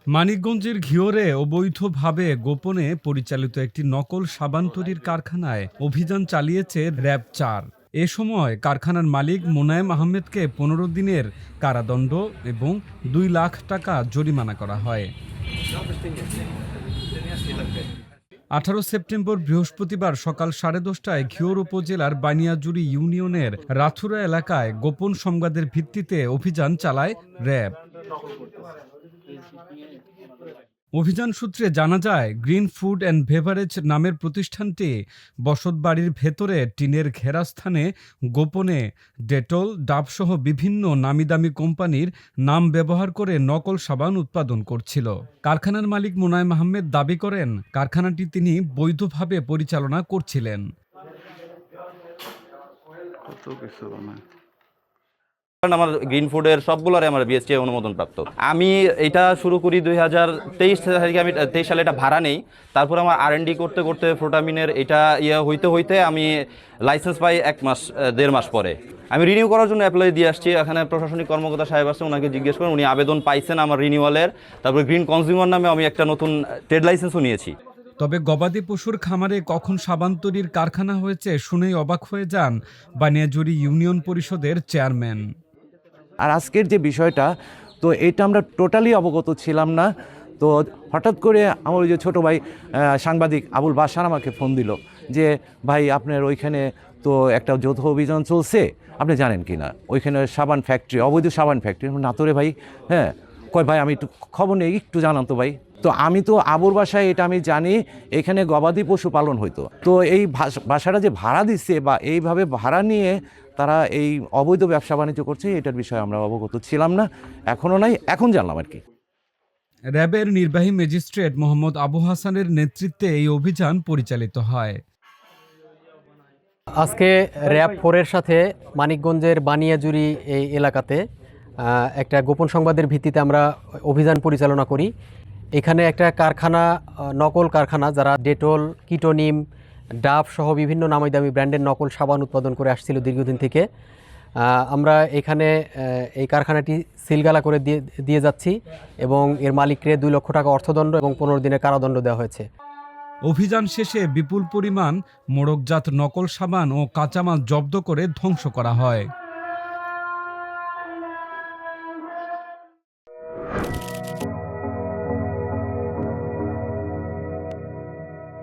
মানিকগঞ্জের ঘিওরে অবৈধভাবে গোপনে পরিচালিত একটি নকল সাবান তৈরির কারখানায় অভিযান চালিয়েছে র্যাব-৪। এ সময় কারখানার মালিক মোনায়েম আহমেদকে ১৫ দিনের কারাদণ্ড এবং ২ লাখ টাকা জরিমানা করা হয়। ১৮ সেপ্টেম্বর বৃহস্পতিবার সকাল ১০:৩০টায় ঘিওর উপজেলার বানিয়াজুরি ইউনিয়নের রাথুরা এলাকায় গোপন সংবাদের ভিত্তিতে অভিযান চালায় র্যাব। অভিযান সূত্রে জানা যায়, গ্রিন ফুড অ্যান্ড বেভারেজ নামের প্রতিষ্ঠানটি বসতবাড়ির ভেতরে টিনের ঘেরাস্থানে গোপনে ডেটল, ডাবসহ বিভিন্ন নামিদামি কোম্পানির নাম ব্যবহার করে নকল সাবান উৎপাদন করছিল। কারখানার মালিক মোনায়েম আহমেদ দাবি করেন, কারখানাটি তিনি বৈধভাবে পরিচালনা করছিলেন। আমার গ্রিন ফুডের সবগুলোরে আমার বিএসটিআই অনুমোদন প্রাপ্ত। আমি এটা শুরু করি 2023 তারিখে। আমি 23 সালে এটা ভাড়া নেই। তারপর আমার R&D করতে করতে ফ্রোটামিনের এটা হইতে হইতে আমি লাইসেন্স পাই 1.5 মাস পরে। আমি রিনিউ করার জন্য অ্যাপ্লাই দিয়ে আসছি। এখানে প্রশাসনিক কর্মকর্তা সাহেব আসছে, ওনাকে জিজ্ঞেস করেন, উনি আবেদন পাইছেন আমার রিনিউয়ালের। তারপর গ্রিন কনজিউমার নামে আমি একটা নতুন ট্রেড লাইসেন্সও নিয়েছি। তবে গবাদি পশুর খামারে কখন সাবান তৈরির কারখানা হয়েছে শুনেই অবাক হয়ে যান বানিয়াজুরি ইউনিয়ন পরিষদের চেয়ারম্যান। আর আজকের যে বিষয়টা, তো এটা আমরা টোটালি অবগত ছিলাম না। তো হঠাৎ করে আমার ওই যে ছোটো ভাই সাংবাদিক আবুল বাশার আমাকে ফোন দিল যে, ভাই আপনার ওইখানে তো একটা যৌথ অভিযান চলছে, আপনি জানেন কি না ওইখানে সাবান ফ্যাক্টরি, অবৈধ সাবান ফ্যাক্টরি। না তো রে ভাই, হ্যাঁ, কয় ভাই আমি একটু খবর নেই, একটু জানান তো ভাই। তো আমি তো আবুর বাসায় এটা আমি জানি এখানে গবাদি পশু পালন হইতো। তো এই বাসাটা যে ভাড়া দিচ্ছে বা এইভাবে ভাড়া নিয়ে তারা এই অবৈধ ব্যবসা বাণিজ্য করছে, এটার বিষয়ে আমরা অবগত ছিলাম না, এখনও নাই, এখন জানলাম আর কি। র্যাবের নির্বাহী ম্যাজিস্ট্রেট মোহাম্মদ আবু হাসানের নেতৃত্বে এই অভিযান পরিচালিত হয়। আজকে র্যাব-4 এর সাথে মানিকগঞ্জের বানিয়াজুরি এই এলাকাতে একটা গোপন সংবাদের ভিত্তিতে আমরা অভিযান পরিচালনা করি। এখানে একটা কারখানা, নকল কারখানা, যারা ডেটল, কিটোনিম, ডাব সহ বিভিন্ন নামি দামি ব্র্যান্ডের নকল সাবান উৎপাদন করে আসছিল দীর্ঘদিন থেকে। আমরা এখানে এই কারখানাটি সিলগালা করে দিয়ে যাচ্ছি এবং এর মালিককে 2 লক্ষ টাকা অর্থদণ্ড এবং 15 দিনের কারাদণ্ড দেওয়া হয়েছে। অভিযান শেষে বিপুল পরিমাণ মোড়কজাত নকল সাবান ও কাঁচামাল জব্দ করে ধ্বংস করা হয়।